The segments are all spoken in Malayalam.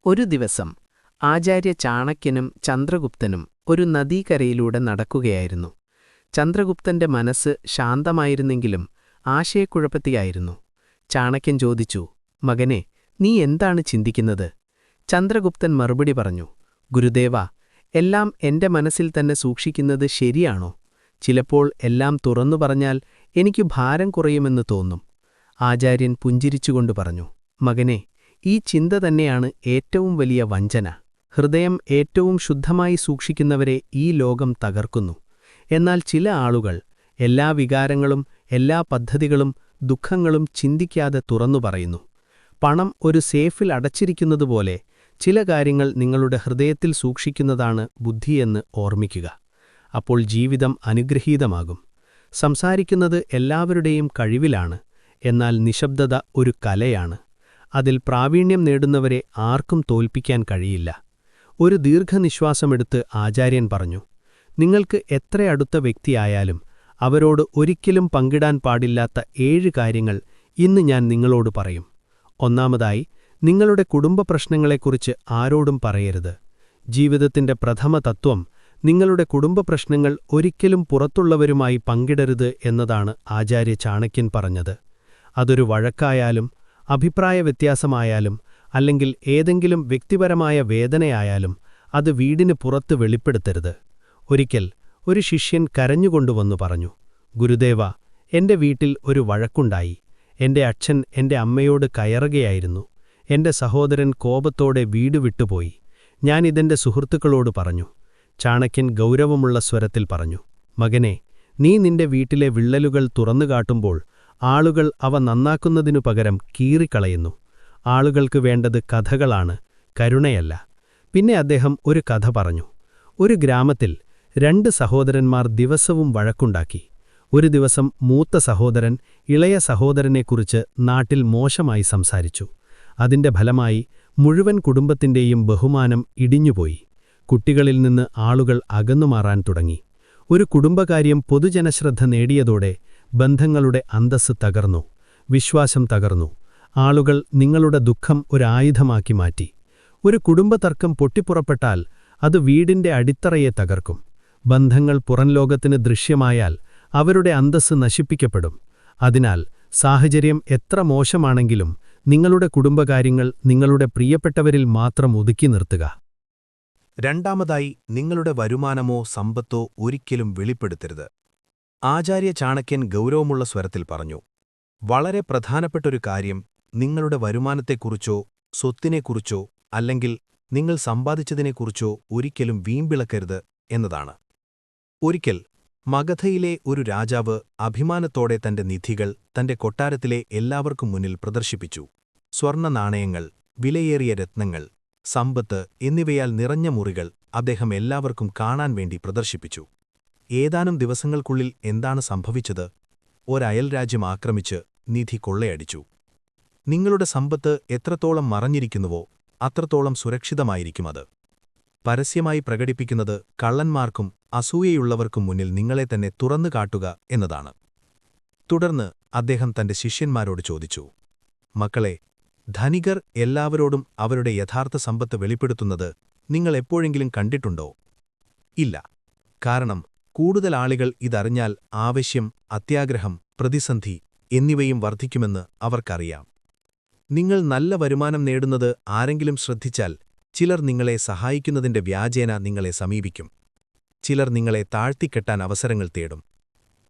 ഒരു ദിവസം ആചാര്യ ചാണക്യനും ചന്ദ്രഗുപ്തനും ഒരു നദീകരയിലൂടെ നടക്കുകയായിരുന്നു. ചന്ദ്രഗുപ്തന്റെ മനസ്സ് ശാന്തമായിരുന്നെങ്കിലും ആശയക്കുഴപ്പത്തിലായിരുന്നു. ചാണക്യൻ ചോദിച്ചു, മകനെ, നീ എന്താണ് ചിന്തിക്കുന്നത്? ചന്ദ്രഗുപ്തൻ മറുപടി പറഞ്ഞു, ഗുരുദേവാ, എല്ലാം എന്റെ മനസ്സിൽ തന്നെ സൂക്ഷിക്കുന്നത് ശരിയാണോ? ചിലപ്പോൾ എല്ലാം തുറന്നു പറഞ്ഞാൽ എനിക്ക് ഭാരം കുറയുമെന്ന് തോന്നും. ആചാര്യൻ പുഞ്ചിരിച്ചുകൊണ്ട് പറഞ്ഞു, മകനെ, ഈ ചിന്ത തന്നെയാണ് ഏറ്റവും വലിയ വഞ്ചന. ഹൃദയം ഏറ്റവും ശുദ്ധമായി സൂക്ഷിക്കുന്നവരെ ഈ ലോകം തകർക്കുന്നു. എന്നാൽ ചില ആളുകൾ എല്ലാ വികാരങ്ങളും എല്ലാ പദ്ധതികളും ദുഃഖങ്ങളും ചിന്തിക്കാതെ തുറന്നു പറയുന്നു. പണം ഒരു സേഫിൽ അടച്ചിരിക്കുന്നതുപോലെ ചില കാര്യങ്ങൾ നിങ്ങളുടെ ഹൃദയത്തിൽ സൂക്ഷിക്കുന്നതാണ് ബുദ്ധിയെന്ന് ഓർമ്മിക്കുക. അപ്പോൾ ജീവിതം അനുഗ്രഹീതമാകും. സംസാരിക്കുന്നത് എല്ലാവരുടെയും കഴിവിലാണ്, എന്നാൽ നിശബ്ദത ഒരു കലയാണ്. അതിൽ പ്രാവീണ്യം നേടുന്നവരെ ആർക്കും തോൽപ്പിക്കാൻ കഴിയില്ല. ഒരു ദീർഘനിശ്വാസമെടുത്ത് ആചാര്യൻ പറഞ്ഞു, നിങ്ങൾക്ക് എത്ര അടുത്ത വ്യക്തിയായാലും അവരോട് ഒരിക്കലും പങ്കിടാൻ പാടില്ലാത്ത 7 കാര്യങ്ങൾ ഇന്ന് ഞാൻ നിങ്ങളോട് പറയും. ഒന്നാമതായി, നിങ്ങളുടെ കുടുംബ പ്രശ്നങ്ങളെക്കുറിച്ച് ആരോടും പറയരുത്. ജീവിതത്തിന്റെ പ്രഥമ തത്വം നിങ്ങളുടെ കുടുംബ പ്രശ്നങ്ങൾ ഒരിക്കലും പുറത്തുള്ളവരുമായി പങ്കിടരുത് എന്നതാണ് ആചാര്യ ചാണക്യൻ പറഞ്ഞത്. അതൊരു വഴക്കായാലും അഭിപ്രായ വ്യത്യാസമായാലും അല്ലെങ്കിൽ ഏതെങ്കിലും വ്യക്തിപരമായ വേദനയായാലും അത് വീടിന് പുറത്ത് വെളിപ്പെടുത്തരുത്. ഒരിക്കൽ ഒരു ശിഷ്യൻ കരഞ്ഞുകൊണ്ടുവന്നു പറഞ്ഞു, ഗുരുദേവാ, എന്റെ വീട്ടിൽ ഒരു വഴക്കുണ്ടായി. എന്റെ അച്ഛൻ എന്റെ അമ്മയോട് കയറുകയായിരുന്നു. എന്റെ സഹോദരൻ കോപത്തോടെ വീട് വിട്ടുപോയി. ഞാനിതെന്റെ സുഹൃത്തുക്കളോട് പറഞ്ഞു. ചാണക്യൻ ഗൗരവമുള്ള സ്വരത്തിൽ പറഞ്ഞു, മകനെ, നീ നിന്റെ വീട്ടിലെ വിള്ളലുകൾ തുറന്നുകാട്ടുമ്പോൾ ആളുകൾ അവ നന്നാക്കുന്നതിനു പകരം കീറിക്കളയുന്നു. ആളുകൾക്ക് വേണ്ടത് കഥകളാണ്, കരുണയല്ല. പിന്നെ അദ്ദേഹം ഒരു കഥ പറഞ്ഞു. ഒരു ഗ്രാമത്തിൽ 2 സഹോദരന്മാർ ദിവസവും വഴക്കുണ്ടാക്കി. ഒരു ദിവസം മൂത്ത സഹോദരൻ ഇളയ സഹോദരനെക്കുറിച്ച് നാട്ടിൽ മോശമായി സംസാരിച്ചു. അതിന്റെ ഫലമായി മുഴുവൻ കുടുംബത്തിന്റെയും ബഹുമാനം ഇടിഞ്ഞുപോയി. കുട്ടികളിൽ നിന്ന് ആളുകൾ അകന്നുമാറാൻ തുടങ്ങി. ഒരു കുടുംബകാര്യം പൊതുജനശ്രദ്ധ നേടിയതോടെ ബന്ധങ്ങളുടെ അന്തസ്സ് തകർന്നു, വിശ്വാസം തകർന്നു. ആളുകൾ നിങ്ങളുടെ ദുഃഖം ഒരു ആയുധമാക്കി മാറ്റി. ഒരു കുടുംബതർക്കം പൊട്ടിപ്പുറപ്പെട്ടാൽ അത് വീടിന്റെ അടിത്തറയെ തകർക്കും. ബന്ധങ്ങൾ പുറംലോകത്തിന് ദൃശ്യമായാൽ അവരുടെ അന്തസ്സ് നശിപ്പിക്കപ്പെടും. അതിനാൽ സാഹചര്യം എത്ര മോശമാണെങ്കിലും നിങ്ങളുടെ കുടുംബകാര്യങ്ങൾ നിങ്ങളുടെ പ്രിയപ്പെട്ടവരിൽ മാത്രം ഒതുക്കി നിർത്തുക. രണ്ടാമതായി, നിങ്ങളുടെ വരുമാനമോ സമ്പത്തോ ഒരിക്കലും വെളിപ്പെടുത്തരുത്. ആചാര്യ ചാണക്യൻ ഗൗരവമുള്ള സ്വരത്തിൽ പറഞ്ഞു, വളരെ പ്രധാനപ്പെട്ടൊരു കാര്യം നിങ്ങളുടെ വരുമാനത്തെക്കുറിച്ചോ സ്വത്തിനെക്കുറിച്ചോ അല്ലെങ്കിൽ നിങ്ങൾ സമ്പാദിച്ചതിനെക്കുറിച്ചോ ഒരിക്കലും വീമ്പിളക്കരുത് എന്നതാണ്. ഒരിക്കൽ മഗധയിലെ ഒരു രാജാവ് അഭിമാനത്തോടെ തന്റെ നിധികൾ തന്റെ കൊട്ടാരത്തിലെ എല്ലാവർക്കും മുന്നിൽ പ്രദർശിപ്പിച്ചു. സ്വർണ്ണ നാണയങ്ങൾ, വിലയേറിയ രത്നങ്ങൾ, സമ്പത്ത് എന്നിവയാൽ നിറഞ്ഞ മുറികൾ അദ്ദേഹം എല്ലാവർക്കും കാണാൻ വേണ്ടി പ്രദർശിപ്പിച്ചു. ഏതാനും ദിവസങ്ങൾക്കുള്ളിൽ എന്താണ് സംഭവിച്ചത്? ഒരയൽരാജ്യം ആക്രമിച്ച് നിധി കൊള്ളയടിച്ചു. നിങ്ങളുടെ സമ്പത്ത് എത്രത്തോളം മറഞ്ഞിരിക്കുന്നുവോ അത്രത്തോളം സുരക്ഷിതമായിരിക്കും അത്. പരസ്യമായി പ്രകടിപ്പിക്കുന്നത് കള്ളന്മാർക്കും അസൂയയുള്ളവർക്കും മുന്നിൽ നിങ്ങളെ തന്നെ തുറന്നു കാട്ടുക എന്നതാണ്. തുടർന്ന് അദ്ദേഹം തന്റെ ശിഷ്യന്മാരോട് ചോദിച്ചു, മക്കളെ, ധനികർ എല്ലാവരോടും അവരുടെ യഥാർത്ഥ സമ്പത്ത് വെളിപ്പെടുത്തുന്നത് നിങ്ങൾ എപ്പോഴെങ്കിലും കണ്ടിട്ടുണ്ടോ? ഇല്ല. കാരണം കൂടുതൽ ആളുകൾ ഇതറിഞ്ഞാൽ ആവശ്യം, അത്യാഗ്രഹം, പ്രതിസന്ധി എന്നിവയും വർദ്ധിക്കുമെന്ന് അവർക്കറിയാം. നിങ്ങൾ നല്ല വരുമാനം നേടുന്നത് ആരെങ്കിലും ശ്രദ്ധിച്ചാൽ ചിലർ നിങ്ങളെ സഹായിക്കുന്നതിന്റെ വ്യാജേന നിങ്ങളെ സമീപിക്കും. ചിലർ നിങ്ങളെ താഴ്ത്തിക്കെട്ടാൻ അവസരങ്ങൾ തേടും.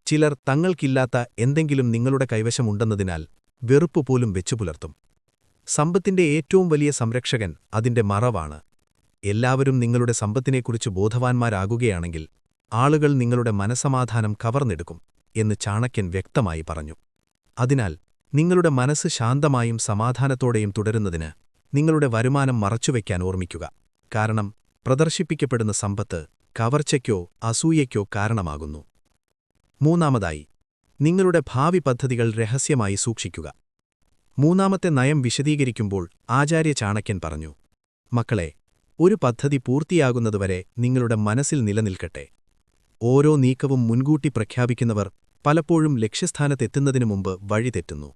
ചിലർ തങ്ങൾക്കില്ലാത്ത എന്തെങ്കിലും നിങ്ങളുടെ കൈവശമുണ്ടെന്നതിനാൽ വെറുപ്പുപോലും വെച്ചുപുലർത്തും. സമ്പത്തിന്റെ ഏറ്റവും വലിയ സംരക്ഷകൻ അതിന്റെ മറവാണ്. എല്ലാവരും നിങ്ങളുടെ സമ്പത്തിനെക്കുറിച്ച് ബോധവാന്മാരാകുകയാണെങ്കിൽ ആളുകൾ നിങ്ങളുടെ മനസമാധാനം കവർന്നെടുക്കും എന്ന് ചാണക്യൻ വ്യക്തമായി പറഞ്ഞു. അതിനാൽ നിങ്ങളുടെ മനസ്സ് ശാന്തമായും സമാധാനത്തോടെയും തുടരുന്നതിന് നിങ്ങളുടെ വരുമാനം മറച്ചുവെക്കാൻ ഓർമ്മിക്കുക. കാരണം പ്രദർശിപ്പിക്കപ്പെടുന്ന സമ്പത്ത് കവർച്ചയ്ക്കോ അസൂയയ്ക്കോ കാരണമാകുന്നു. മൂന്നാമതായി, നിങ്ങളുടെ ഭാവി പദ്ധതികൾ രഹസ്യമായി സൂക്ഷിക്കുക. മൂന്നാമത്തെ നയം വിശദീകരിക്കുമ്പോൾ ആചാര്യ ചാണക്യൻ പറഞ്ഞു, മക്കളെ, ഒരു പദ്ധതി പൂർത്തിയാകുന്നതുവരെ നിങ്ങളുടെ മനസ്സിൽ നിലനിൽക്കട്ടെ. ഓരോ നീക്കവും മുൻകൂട്ടി പ്രഖ്യാപിക്കുന്നവർ പലപ്പോഴും ലക്ഷ്യസ്ഥാനത്തെത്തുന്നതിനു മുമ്പ് വഴിതെറ്റുന്നു.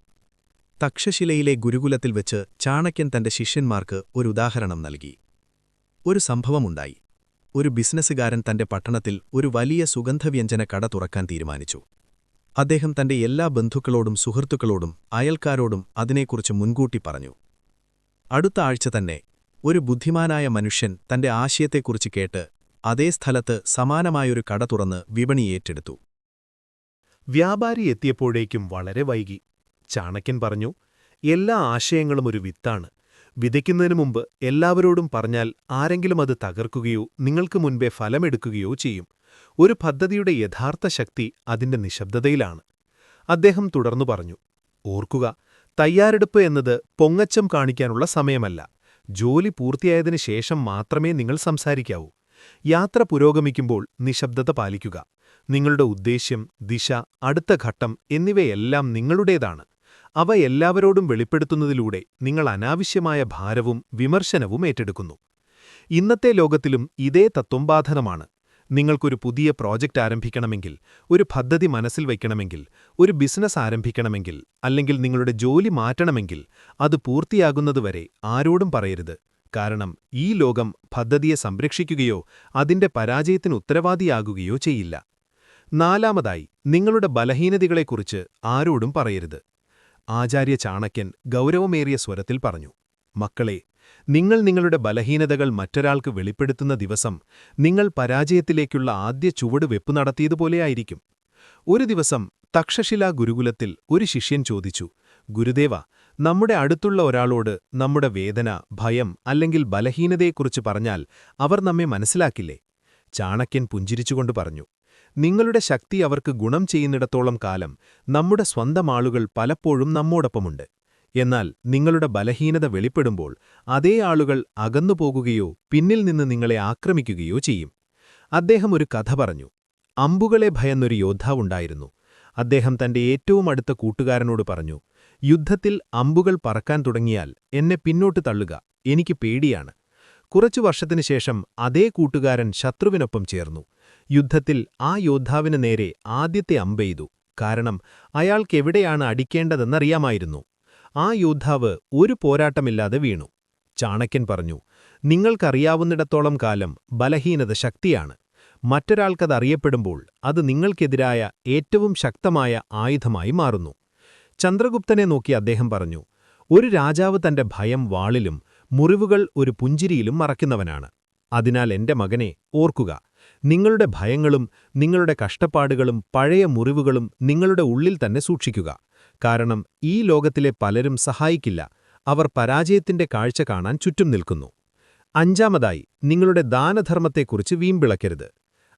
തക്ഷശിലയിലെ ഗുരുകുലത്തിൽ വെച്ച് ചാണക്യൻ തന്റെ ശിഷ്യന്മാർക്ക് ഒരു ഉദാഹരണം നൽകി. ഒരു സംഭവമുണ്ടായി. ഒരു ബിസിനസ്സുകാരൻ തന്റെ പട്ടണത്തിൽ ഒരു വലിയ സുഗന്ധവ്യഞ്ജന കട തുറക്കാൻ തീരുമാനിച്ചു. അദ്ദേഹം തന്റെ എല്ലാ ബന്ധുക്കളോടും സുഹൃത്തുക്കളോടും അയൽക്കാരോടും അതിനെക്കുറിച്ച് മുൻകൂട്ടി പറഞ്ഞു. അടുത്ത ആഴ്ച തന്നെ ഒരു ബുദ്ധിമാനായ മനുഷ്യൻ തന്റെ ആശയത്തെക്കുറിച്ച് കേട്ട് അതേ സ്ഥലത്ത് സമാനമായൊരു കട തുറന്ന് വിപണി ഏറ്റെടുത്തു. വ്യാപാരി എത്തിയപ്പോഴേക്കും വളരെ വൈകി. ചാണക്യൻ പറഞ്ഞു, എല്ലാ ആശയങ്ങളും ഒരു വിത്താണ്. വിതയ്ക്കുന്നതിനു മുമ്പ് എല്ലാവരോടും പറഞ്ഞാൽ ആരെങ്കിലും അത് തകർക്കുകയോ നിങ്ങൾക്ക് മുൻപേ ഫലമെടുക്കുകയോ ചെയ്യും. ഒരു പദ്ധതിയുടെ യഥാർത്ഥ ശക്തി അതിന്റെ നിശബ്ദതയിലാണ്. അദ്ദേഹം തുടർന്നു പറഞ്ഞു, ഓർക്കുക, തയ്യാറെടുപ്പ് എന്നത് പൊങ്ങച്ചം കാണിക്കാനുള്ള സമയമല്ല. ജോലി പൂർത്തിയായതിനു ശേഷം മാത്രമേ നിങ്ങൾ സംസാരിക്കാവൂ. യാത്ര പുരോഗമിക്കുമ്പോൾ നിശബ്ദത പാലിക്കുക. നിങ്ങളുടെ ഉദ്ദേശ്യം, ദിശ, അടുത്ത ഘട്ടം എന്നിവയെല്ലാം നിങ്ങളുടേതാണ്. അവ എല്ലാവരോടും വെളിപ്പെടുത്തുന്നതിലൂടെ നിങ്ങൾ അനാവശ്യമായ ഭാരവും വിമർശനവും ഏറ്റെടുക്കുന്നു. ഇന്നത്തെ ലോകത്തിലും ഇതേ തത്വം ബാധകമാണ്. നിങ്ങൾക്കൊരു പുതിയ പ്രോജക്റ്റ് ആരംഭിക്കണമെങ്കിൽ, ഒരു പദ്ധതി മനസ്സിൽ വയ്ക്കണമെങ്കിൽ, ഒരു ബിസിനസ് ആരംഭിക്കണമെങ്കിൽ, അല്ലെങ്കിൽ നിങ്ങളുടെ ജോലി മാറ്റണമെങ്കിൽ അത് പൂർത്തിയാകുന്നതുവരെ ആരോടും പറയരുത്. കാരണം ഈ ലോകം പദ്ധതിയെ സംരക്ഷിക്കുകയോ അതിന്റെ പരാജയത്തിന് ഉത്തരവാദിയാകുകയോ ചെയ്യില്ല. നാലാമതായി, നിങ്ങളുടെ ബലഹീനതകളെക്കുറിച്ച് ആരോടും പറയരുത്. ആചാര്യ ചാണക്യൻ ഗൗരവമേറിയ സ്വരത്തിൽ പറഞ്ഞു, മക്കളെ, നിങ്ങൾ നിങ്ങളുടെ ബലഹീനതകൾ മറ്റൊരാൾക്ക് വെളിപ്പെടുത്തുന്ന ദിവസം നിങ്ങൾ പരാജയത്തിലേക്കുള്ള ആദ്യ ചുവടുവെപ്പ് നടത്തിയതുപോലെയായിരിക്കും. ഒരു ദിവസം തക്ഷശിലാ ഗുരുകുലത്തിൽ ഒരു ശിഷ്യൻ ചോദിച്ചു, ഗുരുദേവ, നമ്മുടെ അടുത്തുള്ള ഒരാളോട് നമ്മുടെ വേദന, ഭയം അല്ലെങ്കിൽ ബലഹീനതയെക്കുറിച്ച് പറഞ്ഞാൽ അവർ നമ്മെ മനസ്സിലാക്കില്ലേ? ചാണക്യൻ പുഞ്ചിരിച്ചുകൊണ്ട് പറഞ്ഞു, നിങ്ങളുടെ ശക്തി അവർക്ക് ഗുണം ചെയ്യുന്നിടത്തോളം കാലം നമ്മുടെ സ്വന്തം ആളുകൾ പലപ്പോഴും നമ്മോടൊപ്പമുണ്ട്. എന്നാൽ നിങ്ങളുടെ ബലഹീനത വെളിപ്പെടുമ്പോൾ അതേ ആളുകൾ അകന്നുപോകുകയോ പിന്നിൽ നിന്ന് നിങ്ങളെ ആക്രമിക്കുകയോ ചെയ്യും. അദ്ദേഹം ഒരു കഥ പറഞ്ഞു. അമ്പുകളെ ഭയന്നൊരു യോദ്ധാവുണ്ടായിരുന്നു. അദ്ദേഹം തന്റെ ഏറ്റവും അടുത്ത കൂട്ടുകാരനോട് പറഞ്ഞു, യുദ്ധത്തിൽ അമ്പുകൾ പറക്കാൻ തുടങ്ങിയാൽ എന്നെ പിന്നോട്ട് തള്ളുക, എനിക്ക് പേടിയാണ്. കുറച്ചു വർഷത്തിനുശേഷം അതേ കൂട്ടുകാരൻ ശത്രുവിനൊപ്പം ചേർന്നു. യുദ്ധത്തിൽ ആ യോദ്ധാവിന് നേരെ ആദ്യത്തെ അമ്പെയ്തു. കാരണം അയാൾക്കെവിടെയാണ് അടിക്കേണ്ടതെന്നറിയാമായിരുന്നു. ആ യോദ്ധാവ് ഒരു പോരാട്ടമില്ലാതെ വീണു. ചാണക്യൻ പറഞ്ഞു, നിങ്ങൾക്കറിയാവുന്നിടത്തോളം കാലം ബലഹീനത ശക്തിയാണ്. മറ്റൊരാൾക്കതറിയപ്പെടുമ്പോൾ അത് നിങ്ങൾക്കെതിരായ ഏറ്റവും ശക്തമായ ആയുധമായി മാറുന്നു. ചന്ദ്രഗുപ്തനെ നോക്കി അദ്ദേഹം പറഞ്ഞു, ഒരു രാജാവ് തന്റെ ഭയം വാളിലും മുറിവുകൾ ഒരു പുഞ്ചിരിയിലും മറയ്ക്കുന്നവനാണ്. അതിനാൽ എന്റെ മകനെ ഓർക്കുക, നിങ്ങളുടെ ഭയങ്ങളും നിങ്ങളുടെ കഷ്ടപ്പാടുകളും പഴയ മുറിവുകളും നിങ്ങളുടെ ഉള്ളിൽ തന്നെ സൂക്ഷിക്കുക. കാരണം ഈ ലോകത്തിലെ പലരും സഹായിക്കില്ല. അവർ പരാജയത്തിന്റെ കാഴ്ച കാണാൻ ചുറ്റും നിൽക്കുന്നു. അഞ്ചാമതായി, നിങ്ങളുടെ ദാനധർമ്മത്തെക്കുറിച്ച് വീമ്പിളക്കരുത്.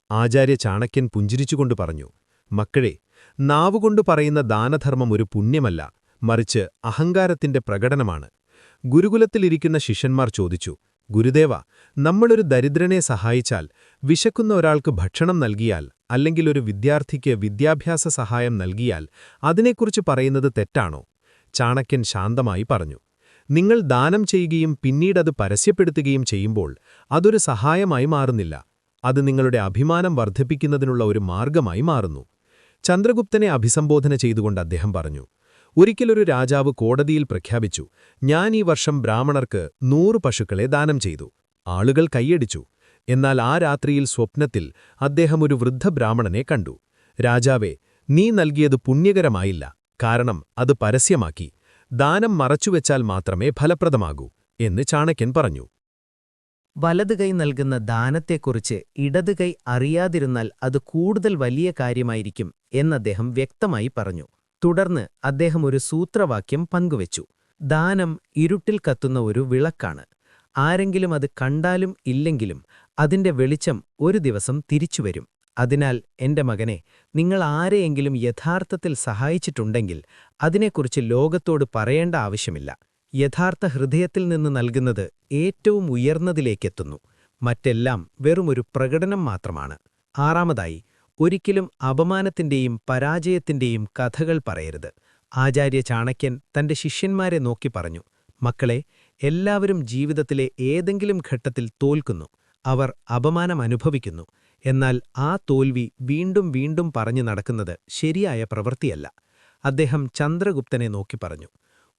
ആചാര്യ ചാണക്യൻ പുഞ്ചിരിച്ചുകൊണ്ട് പറഞ്ഞു, മക്കളെ, നാവുകൊണ്ട് പറയുന്ന ദാനധർമ്മം ഒരു പുണ്യമല്ല, മറിച്ച് അഹങ്കാരത്തിന്റെ പ്രകടനമാണ്. ഗുരുകുലത്തിലിരിക്കുന്ന ശിഷ്യന്മാർ ചോദിച്ചു, ഗുരുദേവ, നമ്മളൊരു ദരിദ്രനെ സഹായിച്ചാൽ, വിശക്കുന്ന ഒരാൾക്ക് ഭക്ഷണം നൽകിയാൽ, അല്ലെങ്കിൽ ഒരു വിദ്യാർത്ഥിക്ക് വിദ്യാഭ്യാസ സഹായം നൽകിയാൽ അതിനെക്കുറിച്ച് പറയുന്നത് തെറ്റാണോ? ചാണക്യൻ ശാന്തമായി പറഞ്ഞു, നിങ്ങൾ ദാനം ചെയ്യുകയും പിന്നീടത് പരസ്യപ്പെടുത്തുകയും ചെയ്യുമ്പോൾ അതൊരു സഹായമായി മാറുന്നില്ല. അത് നിങ്ങളുടെ അഭിമാനം വർദ്ധിപ്പിക്കുന്നതിനുള്ള ഒരു മാർഗമായി മാറുന്നു. ചന്ദ്രഗുപ്തനെ അഭിസംബോധന ചെയ്തുകൊണ്ട് അദ്ദേഹം പറഞ്ഞു, ഒരിക്കലൊരു രാജാവ് കോടതിയിൽ പ്രഖ്യാപിച്ചു, ഞാൻ ഈ വർഷം ബ്രാഹ്മണർക്ക് 100 പശുക്കളെ ദാനം ചെയ്തു. ആളുകൾ കൈയടിച്ചു. എന്നാൽ ആ രാത്രിയിൽ സ്വപ്നത്തിൽ അദ്ദേഹം ഒരു വൃദ്ധബ്രാഹ്മണനെ കണ്ടു. രാജാവേ, നീ നൽകിയത് പുണ്യകരമായില്ല, കാരണം അത് പരസ്യമാക്കി. ദാനം മറച്ചുവെച്ചാൽ മാത്രമേ ഫലപ്രദമാകൂ എന്ന് ചാണക്യൻ പറഞ്ഞു. വലതുകൈ നൽകുന്ന ദാനത്തെക്കുറിച്ച് ഇടതുകൈ അറിയാതിരുന്നാൽ അത് കൂടുതൽ വലിയ കാര്യമായിരിക്കും എന്നദ്ദേഹം വ്യക്തമായി പറഞ്ഞു. തുടർന്ന് അദ്ദേഹം ഒരു സൂത്രവാക്യം പങ്കുവച്ചു. ദാനം ഇരുട്ടിൽ കത്തുന്ന ഒരു വിളക്കാണ്. ആരെങ്കിലും അത് കണ്ടാലും ഇല്ലെങ്കിലും അതിന്റെ വെളിച്ചം ഒരു ദിവസം തിരിച്ചുവരും. അതിനാൽ എന്റെ മകനെ, നിങ്ങൾ ആരെയെങ്കിലും യഥാർത്ഥത്തിൽ സഹായിച്ചിട്ടുണ്ടെങ്കിൽ അതിനെക്കുറിച്ച് ലോകത്തോട് പറയേണ്ട ആവശ്യമില്ല. യഥാർത്ഥ ഹൃദയത്തിൽ നിന്ന് നൽകുന്നത് ഏറ്റവും ഉയർന്നതിലേക്കെത്തുന്നു. മറ്റെല്ലാം വെറുമൊരു പ്രകടനം മാത്രമാണ്. ആറാമതായി, ഒരിക്കലും അപമാനത്തിന്റെയും പരാജയത്തിന്റെയും കഥകൾ പറയരുത്. ആചാര്യ ചാണക്യൻ തന്റെ ശിഷ്യന്മാരെ നോക്കി പറഞ്ഞു, മക്കളെ, എല്ലാവരും ജീവിതത്തിലെ ഏതെങ്കിലും ഘട്ടത്തിൽ തോൽക്കുന്നു. അവർ അപമാനം അനുഭവിക്കുന്നു. എന്നാൽ ആ തോൽവി വീണ്ടും വീണ്ടും പറഞ്ഞു നടക്കുന്നത് ശരിയായ പ്രവൃത്തിയല്ല. അദ്ദേഹം ചന്ദ്രഗുപ്തനെ നോക്കി പറഞ്ഞു,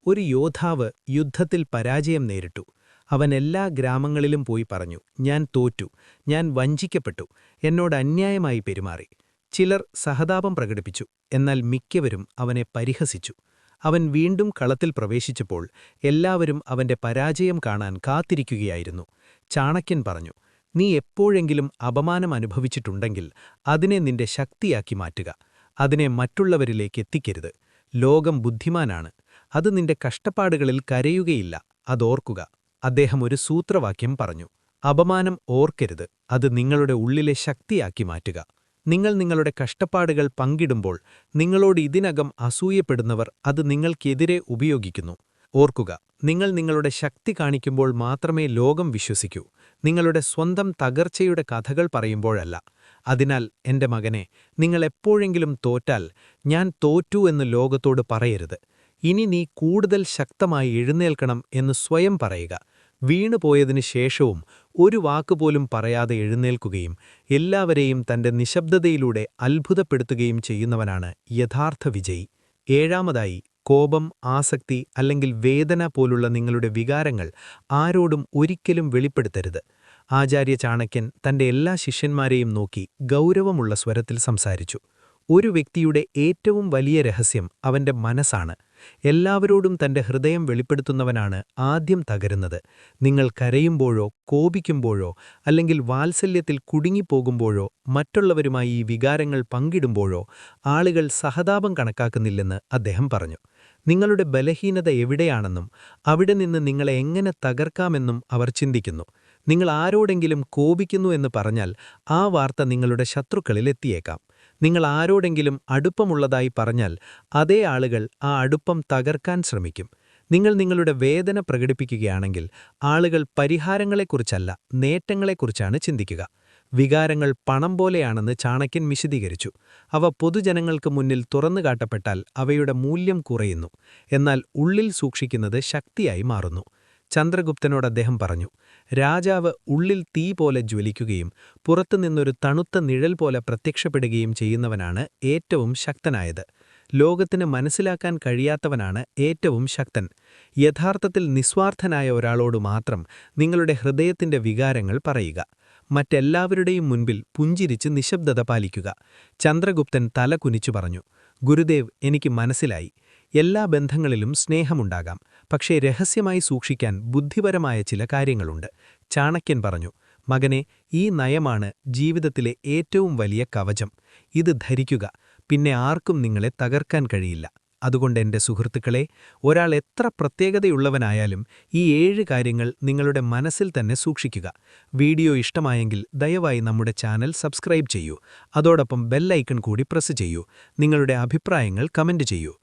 ഒരു യോദ്ധാവ് യുദ്ധത്തിൽ പരാജയം നേരിട്ടു. അവൻ എല്ലാ ഗ്രാമങ്ങളിലും പോയി പറഞ്ഞു, ഞാൻ തോറ്റു, ഞാൻ വഞ്ചിക്കപ്പെട്ടു, എന്നോട് അന്യായമായി പെരുമാറി. ചിലർ സഹതാപം പ്രകടിപ്പിച്ചു, എന്നാൽ മിക്കവരും അവനെ പരിഹസിച്ചു. അവൻ വീണ്ടും കളത്തിൽ പ്രവേശിച്ചപ്പോൾ എല്ലാവരും അവന്റെ പരാജയം കാണാൻ കാത്തിരിക്കുകയായിരുന്നു. ചാണക്യൻ പറഞ്ഞു, നീ എപ്പോഴെങ്കിലും അപമാനം അനുഭവിച്ചിട്ടുണ്ടെങ്കിൽ അതിനെ നിന്റെ ശക്തിയാക്കി മാറ്റുക. അതിനെ മറ്റുള്ളവരിലേക്ക് എത്തിക്കരുത്. ലോകം ബുദ്ധിമാനാണ്. അത് നിന്റെ കഷ്ടപ്പാടുകളിൽ കരയുകയില്ല, അതോർക്കുക. അദ്ദേഹം ഒരു സൂത്രവാക്യം പറഞ്ഞു, അപമാനം ഓർക്കരുത്, അത് നിങ്ങളുടെ ഉള്ളിലെ ശക്തിയാക്കി മാറ്റുക. നിങ്ങൾ നിങ്ങളുടെ കഷ്ടപ്പാടുകൾ പങ്കിടുമ്പോൾ നിങ്ങളോട് ഇതിനകം അസൂയപ്പെടുന്നവർ അത് നിങ്ങൾക്കെതിരെ ഉപയോഗിക്കുന്നു. ഓർക്കുക, നിങ്ങൾ നിങ്ങളുടെ ശക്തി കാണിക്കുമ്പോൾ മാത്രമേ ലോകം വിശ്വസിക്കൂ, നിങ്ങളുടെ സ്വന്തം തകർച്ചയുടെ കഥകൾ പറയുമ്പോഴല്ല. അതിനാൽ എന്റെ മകനെ, നിങ്ങൾ എപ്പോഴെങ്കിലും തോറ്റാൽ ഞാൻ തോറ്റു എന്ന് ലോകത്തോട് പറയരുത്. ഇനി നീ കൂടുതൽ ശക്തമായി എഴുന്നേൽക്കണം എന്ന് സ്വയം പറയുക. വീണുപോയതിനു ശേഷവും ഒരു വാക്കുപോലും പറയാതെ എഴുന്നേൽക്കുകയും എല്ലാവരെയും തന്റെ നിശബ്ദതയിലൂടെ അത്ഭുതപ്പെടുത്തുകയും ചെയ്യുന്നവനാണ് യഥാർത്ഥ വിജയി. ഏഴാമതായി, കോപം, ആസക്തി അല്ലെങ്കിൽ വേദന പോലുള്ള നിങ്ങളുടെ വികാരങ്ങൾ ആരോടും ഒരിക്കലും വെളിപ്പെടുത്തരുത്. ആചാര്യ ചാണക്യൻ തന്റെ എല്ലാ ശിഷ്യന്മാരെയും നോക്കി ഗൗരവമുള്ള സ്വരത്തിൽ സംസാരിച്ചു. ഒരു വ്യക്തിയുടെ ഏറ്റവും വലിയ രഹസ്യം അവന്റെ മനസ്സാണ്. എല്ലാവരോടും തന്റെ ഹൃദയം വെളിപ്പെടുത്തുന്നവനാണ് ആദ്യം തകരുന്നത്. നിങ്ങൾ കരയുമ്പോഴോ കോപിക്കുമ്പോഴോ അല്ലെങ്കിൽ വാത്സല്യത്തിൽ കുടുങ്ങിപ്പോകുമ്പോഴോ മറ്റുള്ളവരുമായി ഈ വികാരങ്ങൾ പങ്കിടുമ്പോഴോ ആളുകൾ സഹതാപം കണക്കാക്കുന്നില്ലെന്ന് അദ്ദേഹം പറഞ്ഞു. നിങ്ങളുടെ ബലഹീനത എവിടെയാണെന്നും അവിടെ നിന്ന് നിങ്ങളെ എങ്ങനെ തകർക്കാമെന്നും അവർ ചിന്തിക്കുന്നു. നിങ്ങൾ ആരോടെങ്കിലും കോപിക്കുന്നു എന്ന് പറഞ്ഞാൽ ആ വാർത്ത നിങ്ങളുടെ ശത്രുക്കളിൽ എത്തിയേക്കാം. നിങ്ങൾ ആരോടെങ്കിലും അടുപ്പമുള്ളതായി പറഞ്ഞാൽ അതേ ആളുകൾ ആ അടുപ്പം തകർക്കാൻ ശ്രമിക്കും. നിങ്ങൾ നിങ്ങളുടെ വേദന പ്രകടിപ്പിക്കുകയാണെങ്കിൽ ആളുകൾ പരിഹാരങ്ങളെക്കുറിച്ചല്ല, നേട്ടങ്ങളെക്കുറിച്ചാണ് ചിന്തിക്കുക. വികാരങ്ങൾ പണം പോലെയാണെന്ന് ചാണക്യൻ വിശദീകരിച്ചു. അവ പൊതുജനങ്ങൾക്ക് മുന്നിൽ തുറന്നുകാട്ടപ്പെട്ടാൽ അവയുടെ മൂല്യം കുറയുന്നു, എന്നാൽ ഉള്ളിൽ സൂക്ഷിക്കുന്നത് ശക്തിയായി മാറുന്നു. ചന്ദ്രഗുപ്തനോട് അദ്ദേഹം പറഞ്ഞു, രാജാവ് ഉള്ളിൽ തീ പോലെ ജ്വലിക്കുകയും പുറത്തുനിന്നൊരു തണുത്ത നിഴൽ പോലെ പ്രത്യക്ഷപ്പെടുകയും ചെയ്യുന്നവനാണ് ഏറ്റവും ശക്തനായത്. ലോകത്തിന് മനസ്സിലാക്കാൻ കഴിയാത്തവനാണ് ഏറ്റവും ശക്തൻ. യഥാർത്ഥത്തിൽ നിസ്വാർത്ഥനായ ഒരാളോട് മാത്രം നിങ്ങളുടെ ഹൃദയത്തിന്റെ വികാരങ്ങൾ പറയുക. മറ്റെല്ലാവരുടെയും മുൻപിൽ പുഞ്ചിരിച്ച് നിശബ്ദത പാലിക്കുക. ചന്ദ്രഗുപ്തൻ തല കുനിച്ചു പറഞ്ഞു, ഗുരുദേവ്, എനിക്ക് മനസ്സിലായി. എല്ലാ ബന്ധങ്ങളിലും സ്നേഹമുണ്ടാകാം, പക്ഷേ രഹസ്യമായി സൂക്ഷിക്കാൻ ബുദ്ധിപരമായ ചില കാര്യങ്ങളുണ്ട്. ചാണക്യൻ പറഞ്ഞു, മകനെ, ഈ നയമാണ് ജീവിതത്തിലെ ഏറ്റവും വലിയ കവചം. ഇത് ധരിക്കുക, പിന്നെ ആർക്കും നിങ്ങളെ തകർക്കാൻ കഴിയില്ല. അതുകൊണ്ട് എന്റെ സുഹൃത്തുക്കളെ, ഒരാൾ എത്ര പ്രത്യേകതയുള്ളവനായാലും ഈ 7 കാര്യങ്ങൾ നിങ്ങളുടെ മനസ്സിൽ തന്നെ സൂക്ഷിക്കുക. വീഡിയോ ഇഷ്ടമായെങ്കിൽ ദയവായി നമ്മുടെ ചാനൽ സബ്സ്ക്രൈബ് ചെയ്യൂ. അതോടൊപ്പം ബെൽ ഐക്കൺ കൂടി പ്രസ് ചെയ്യൂ. നിങ്ങളുടെ അഭിപ്രായങ്ങൾ കമന്റ് ചെയ്യൂ.